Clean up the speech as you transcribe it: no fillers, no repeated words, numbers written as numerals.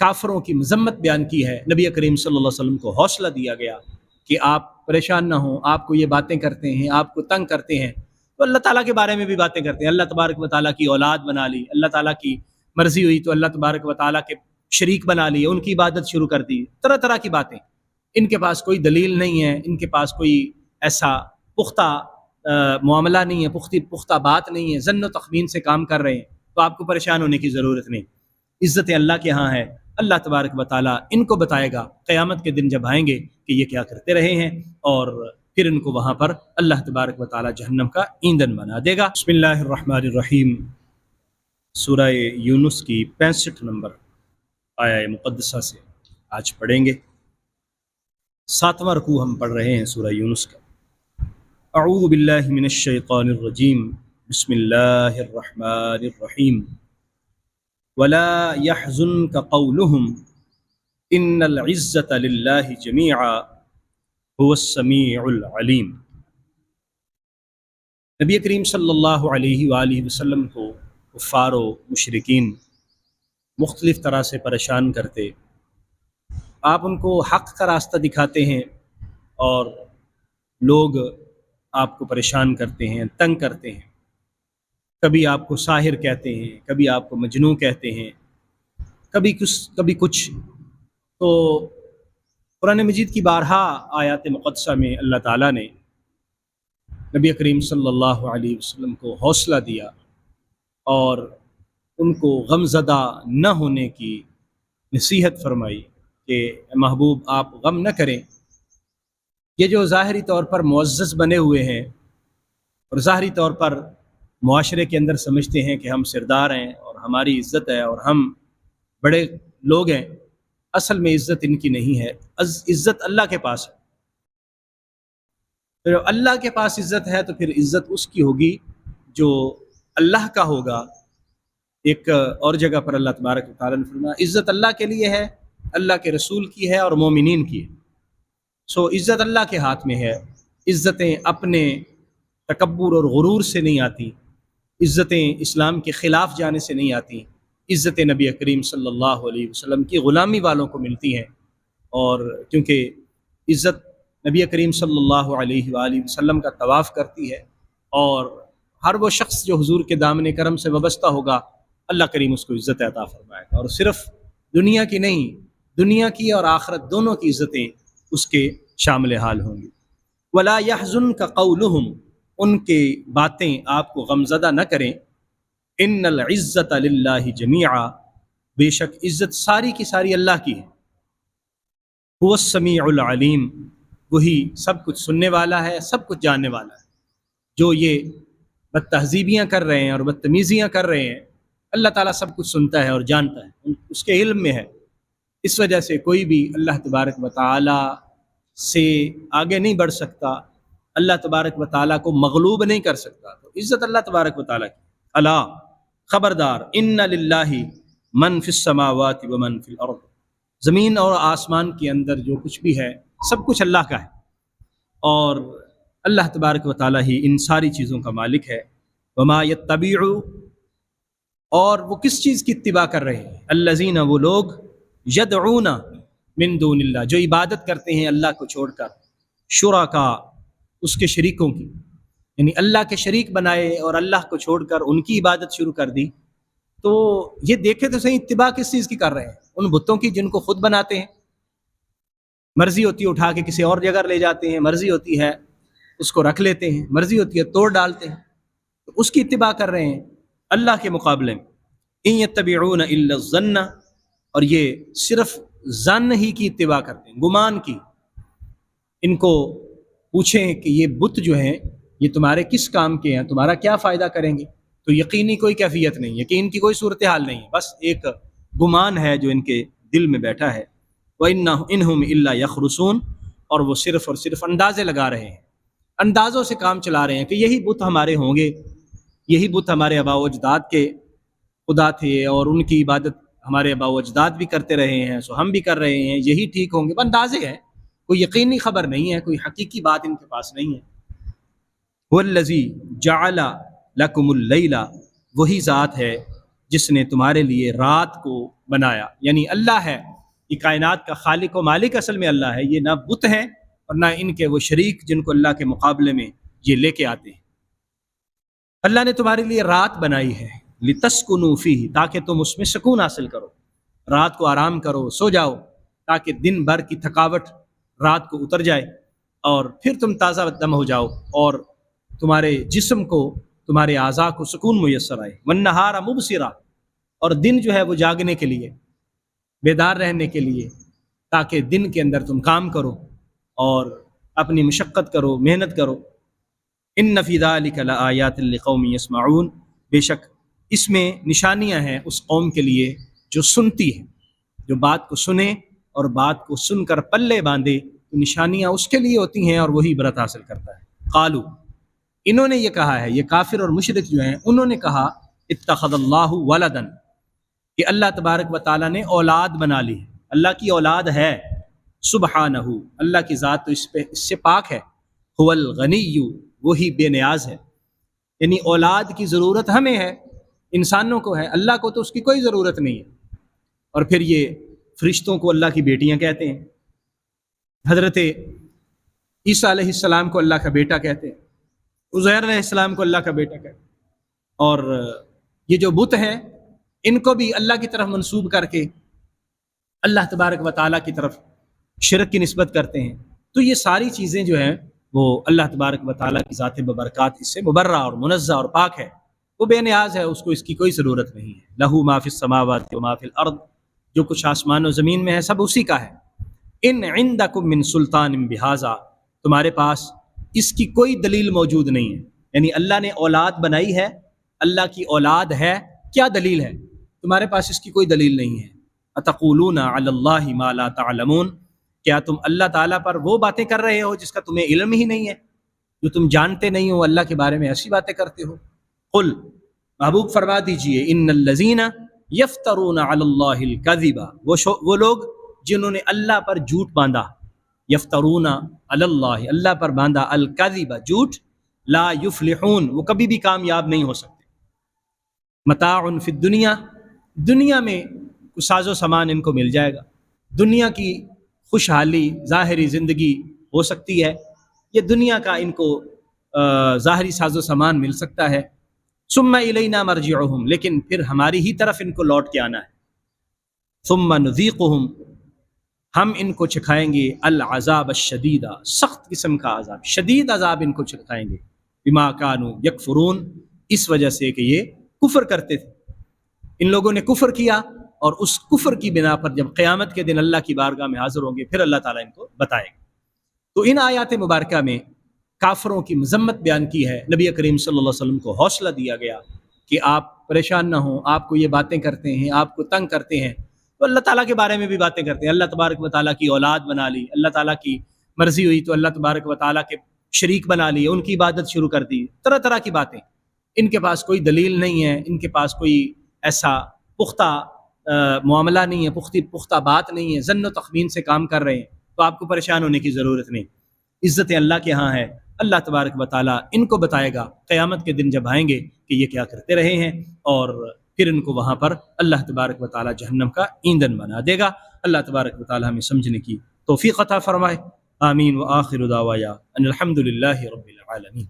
काफरों की मजम्मत बयान की है, नबी करीम सल्लल्लाहु अलैहि वसल्लम को हौसला दिया गया कि आप परेशान ना हो, आपको ये बातें करते हैं, आपको तंग करते हैं, तो अल्लाह ताला के बारे में भी बातें करते हैं। अल्लाह तबारक व ताला की औलाद बना ली, अल्लाह ताला की मर्जी हुई तो अल्लाह तबारक व ताला के शरीक बना लिए, उनकी इबादत शुरू कर दी, तरह तरह की बातें। इनके पास कोई दलील नहीं है, इनके पास कोई ऐसा पुख्ता मामला नहीं है, पुख्ता बात नहीं है, ज़न्न तखमीन से काम कर रहे हैं, तो आपको परेशान होने की ज़रूरत नहीं। इज़्ज़त अल्लाह के यहाँ है, अल्लाह तबारक व ताला इनको बताएगा क़यामत के दिन जब आएंगे कि ये क्या करते रहे हैं, और फिर इनको वहाँ पर अल्लाह तबारक व ताला जहन्नम का ईंधन बना देगा। बिस्मिल्लाहिर्रहमानिर्रहीम। सूरह यूनुस की 65 नंबर आया मुक़द्दसा से आज पढ़ेंगे। 7वां रुकू हम पढ़ रहे हैं सूरह यूनुस का। अऊज़ु बिल्लाहि मिनश शैतानिर रजीम, बिस्मिल्लाहिर्रहमानिर्रहीम। वला यहज़ुनका क़ौलुहुम इन्नल इज़्ज़ता लिल्लाहि जमीअ हुवस समीउल अलीम। नबी करीम सल्लल्लाहु अलैहि वसल्लम को कुफ़ार व मुशरिकीन मुख्तलिफ़ तरह से परेशान करते, आप उनको हक़ का रास्ता दिखाते हैं और लोग आपको परेशान करते हैं, तंग करते हैं। कभी आपको साहिर कहते हैं, कभी आपको मजनू कहते हैं, कभी कुछ। तो कुरान मजीद की बारहा आयात मुक़द्दसा में अल्लाह ताला ने नबी करीम सल्लल्लाहु अलैहि वसल्लम को हौसला दिया और उनको गमज़दा न होने की नसीहत फरमाई कि महबूब आप गम न करें। ये जो ज़ाहिरी तौर पर मुअज़्ज़ज़ बने हुए हैं और ज़ाहिरी तौर पर मुआशरे के अंदर समझते हैं कि हम सरदार हैं और हमारी इज़्ज़त है और हम बड़े लोग हैं, असल में इज़्ज़त इनकी नहीं है, इज़्ज़त अल्लाह के पास है। तो अल्लाह के पास इज़्ज़त है तो फिर इज़्ज़त उसकी होगी जो अल्लाह का होगा। एक और जगह पर अल्लाह तबारक व तआला ने फरमाया इज़्ज़त अल्लाह के लिए है, अल्लाह के रसूल की है और मोमिनीन की है। सो इज़्ज़त अल्लाह के हाथ में है। इज़्ज़तें अपने तकब्बुर और गुरूर से नहीं आती, इज़्ज़तें इस्लाम के ख़िलाफ़ जाने से नहीं आती। इज़्ज़तें नबी करीम सल्लल्लाहु अलैहि वसल्लम की ग़ुलामी वालों को मिलती हैं। और क्योंकि इज़्ज़त नबी करीम सल्लल्लाहु अलैहि वसल्लम का तवाफ़ करती है, और हर वो शख्स जो हुज़ूर के दामन करम से वाबस्ता होगा, अल्लाह करीम उसको इज़्ज़त अता फ़रमाएगा। और सिर्फ़ दुनिया की नहीं, दुनिया की और आखिरत दोनों की इज़्ज़तें उसके शामिल हाल होंगी। वला यहज़ुनका क़ौलुहुम, उनके बातें आपको गमज़दा न करें। इन्नल इज़्ज़ता लिल्लाहि जमीअ, बेशक इज़्ज़त सारी की सारी अल्लाह की है। हुवस समीउल अलीम, वही सब कुछ सुनने वाला है, सब कुछ जानने वाला है। जो ये बदतहज़ीबियाँ कर रहे हैं और बदतमीज़ियाँ कर रहे हैं, अल्लाह ताला सब कुछ सुनता है और जानता है, उसके इल्म में है। इस वजह से कोई भी अल्लाह तबारक व तआला से आगे नहीं बढ़ सकता, अल्लाह तबारक व तआला को मगलूब नहीं कर सकता। तो इज़्ज़त अल्लाह तबारक व तआला की। अला, खबरदार, इन्ना लिल्लाहि मन फिस समावाति व मन फिल अर्द, ज़मीन और आसमान के अंदर जो कुछ भी है सब कुछ अल्लाह का है, और अल्लाह तबारक व तआला ही इन सारी चीज़ों का मालिक है। वमा यत्तबिउ, और वो किस चीज़ की इत्तिबा कर रहे हैं, अल्लज़ीना, वो लोग, यदऊना मिन दूनिल्लाह, जो इबादत करते हैं अल्लाह को छोड़कर, शुरका, उसके शरीकों की, यानी अल्लाह के शरीक बनाए और अल्लाह को छोड़कर उनकी इबादत शुरू कर दी। तो ये देखे तो सही, इत्तिबा किस चीज़ की कर रहे हैं? उन बुतों की जिनको खुद बनाते हैं। मर्जी होती है उठा के किसी और जगह ले जाते हैं, मर्जी होती है उसको रख लेते हैं, मर्जी होती है तोड़ डालते हैं, तो उसकी इत्तिबा कर रहे हैं अल्लाह के मुकाबले में। इन यत्तबिऊन इल्ला ज़न्न, और ये सिर्फ ज़न्न ही की इत्तिबा करते हैं, गुमान की। इनको पूछें कि ये बुत जो हैं ये तुम्हारे किस काम के हैं, तुम्हारा क्या फ़ायदा करेंगे, तो यकीनी कोई कैफियत नहीं है, यकीन की कोई सूरत हाल नहीं है, बस एक गुमान है जो इनके दिल में बैठा है। व इन्हुम इल्ला यखरुसून, और वो सिर्फ और सिर्फ अंदाज़े लगा रहे हैं, अंदाज़ों से काम चला रहे हैं कि यही बुत हमारे होंगे, यही बुत हमारे आबा व अजदाद के खुदा थे और उनकी इबादत हमारे आबा व अजदाद भी करते रहे हैं, सो हम भी कर रहे हैं, यही ठीक होंगे। अंदाज़े हैं, कोई यकीनी खबर नहीं है, कोई हकीकी बात इनके पास नहीं है। वल्लज़ी जअला लकुमुल लैला, वही ज़ात है جس نے تمہارے لیے رات کو بنایا، یعنی اللہ ہے یہ کائنات کا خالق و مالک، اصل میں اللہ ہے، یہ نہ بت ہیں اور نہ ان کے وہ شریک جن کو اللہ کے مقابلے میں یہ لے کے آتے ہیں۔ اللہ نے تمہارے لیے رات بنائی ہے لتسکنوا فیہ، تاکہ تم اس میں سکون حاصل کرو، رات کو آرام کرو، سو جاؤ، تاکہ دن بھر کی تھکاوٹ رات کو اتر جائے اور پھر تم تازہ دم ہو جاؤ اور تمہارے جسم کو، تمہارے اعضاء کو سکون میسر آئے۔ والنہار مبصرا، اور دن جو ہے وہ جاگنے کے لیے، بیدار رہنے کے لیے، تاکہ دن کے اندر تم کام کرو اور اپنی مشقت کرو، محنت کرو۔ ان فی ذلک لآیات لقوم یسمعون، بے شک اس میں نشانیاں ہیں اس قوم کے لیے جو سنتی ہے، جو بات کو سنے اور بات کو سن کر پلے باندھے، تو نشانیاں اس کے لیے ہوتی ہیں اور وہی عبرت حاصل کرتا ہے۔ قالو، انہوں نے یہ کہا ہے، یہ کافر اور مشرک جو ہیں، انہوں نے کہا اتخذ اللہ ولدا، کہ اللہ تبارک و تعالیٰ نے اولاد بنا لی ہے، اللہ کی اولاد ہے۔ سبحانہ، اللہ کی ذات تو اس سے پاک ہے۔ هو الغنی، وہی بے نیاز ہے، یعنی اولاد کی ضرورت ہمیں ہے، انسانوں کو ہے، اللہ کو تو اس کی کوئی ضرورت نہیں ہے۔ اور پھر یہ فرشتوں کو اللہ کی بیٹیاں کہتے ہیں، حضرت عیسیٰ علیہ السلام کو اللہ کا بیٹا کہتے ہیں، عزیر علیہ السلام کو اللہ کا بیٹا کہتے ہیں، اور یہ جو بت ہیں ان کو بھی اللہ کی طرف منسوب کر کے اللہ تبارک و تعالیٰ کی طرف شرک کی نسبت کرتے ہیں۔ تو یہ ساری چیزیں جو ہیں وہ اللہ تبارک و تعالیٰ کی ذات ببرکات اس سے مبرہ اور منزہ اور پاک ہے، وہ بے نیاز ہے، اس کو اس کی کوئی ضرورت نہیں ہے۔ لہو ما فی السماوات و ما فی الارض، جو کچھ آسمان و زمین میں ہے سب اسی کا ہے۔ ان عندکم من سلطان بہذا، تمہارے پاس اس کی کوئی دلیل موجود نہیں ہے، یعنی اللہ نے اولاد بنائی ہے، اللہ کی اولاد ہے، کیا دلیل ہے؟ تمہارے پاس اس کی کوئی دلیل نہیں ہے۔ اتقولون علی اللہ ما لا تعلمون، کیا تم اللہ تعالیٰ پر وہ باتیں کر رہے ہو جس کا تمہیں علم ہی نہیں ہے، جو تم جانتے نہیں ہو، اللہ کے بارے میں ایسی باتیں کرتے ہو۔ قل، محبوب فرما دیجئے، ان الذین یفترون علی اللہ الکذب، وہ لوگ جنہوں نے اللہ پر جھوٹ باندھا، یفترون علی اللہ، اللہ پر باندھا، الکذب، جھوٹ، لا یفلحون، وہ کبھی بھی کامیاب نہیں ہو سکتے۔ متاع فی الدنیا، دنیا میں کچھ ساز و سامان ان کو مل جائے گا، دنیا کی خوشحالی ظاہری زندگی ہو سکتی ہے، یہ دنیا کا ان کو ظاہری ساز و سامان مل سکتا ہے۔ ثم الینا مرجعہم، لیکن پھر ہماری ہی طرف ان کو لوٹ کے آنا ہے۔ ثم نذیقہم، ہم ان کو چکھائیں گے العذاب الشدید، سخت قسم کا عذاب، شدید عذاب ان کو چکھائیں گے، بما کانوا یکفرون، اس وجہ سے کہ یہ کفر کرتے تھے۔ ان لوگوں نے کفر کیا اور اس کفر کی بنا پر جب قیامت کے دن اللہ کی بارگاہ میں حاضر ہوں گے پھر اللہ تعالیٰ ان کو بتائے گا۔ تو ان آیات مبارکہ میں کافروں کی مذمت بیان کی ہے، نبی کریم صلی اللہ علیہ وسلم کو حوصلہ دیا گیا کہ آپ پریشان نہ ہوں، آپ کو یہ باتیں کرتے ہیں، آپ کو تنگ کرتے ہیں، تو اللہ تعالیٰ کے بارے میں بھی باتیں کرتے ہیں۔ اللہ تبارک و تعالیٰ کی اولاد بنا لی، اللہ تعالیٰ کی مرضی ہوئی تو اللہ تبارک و تعالیٰ کے شریک بنا لیے، ان کی عبادت شروع کر دی، طرح طرح کی باتیں۔ ان کے پاس کوئی دلیل نہیں ہے، ان کے پاس کوئی ایسا پختہ معاملہ نہیں ہے، پختہ بات نہیں ہے، ظن و تخمین سے کام کر رہے ہیں، تو آپ کو پریشان ہونے کی ضرورت نہیں، عزت اللہ کے ہاں ہے۔ اللہ تبارک و تعالیٰ ان کو بتائے گا قیامت کے دن جب آئیں گے کہ یہ کیا کرتے رہے ہیں، اور پھر ان کو وہاں پر اللہ تبارک و تعالیٰ جہنم کا ایندھن بنا دے گا۔ اللہ تبارک و تعالیٰ ہمیں سمجھنے کی توفیق عطا فرمائے۔ آمین۔ وآخر دعوایا ان الحمد للہ رب العالمین۔